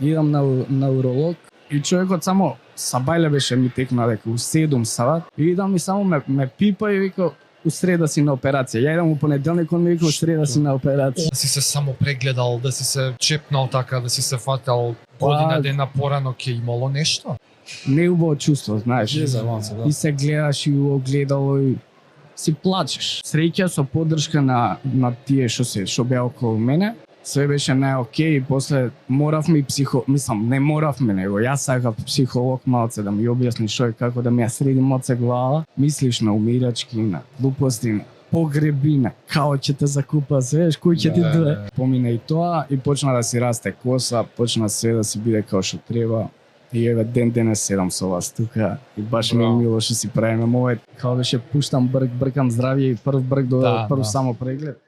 Идам на уролог и човекот само сабајле беше ми текна дека у 7 сат и идам и само ме пипа и вика у среда си на операција. Ја идам у понеделник, он ми вика у среда си на операција. Да си се само прегледал, да си се чепнал така, да си се фатал година дена порано, ќе имало нешто? Неубаво чувство, знаеш. Да. И се гледаш и у огледало и си плачеш. Среќа со поддршка на тие што беа околу мене. Све беше најокей и после моравме и не моравме него, јас сакав психолог малце да ми објасни што е како да ми ја среди малце глава. Мислиш на умирачки, на глупости, на погреби, на као ќе те закупа, свеш, кој ќе ти даде. Помина и тоа и почна да си расте коса, почна све да си биде како што треба. И еве ден денес седам со вас тука и баш ми е мило што си правиме овој, као беше пуштам бркам здравје и прв брк до прв само преглед.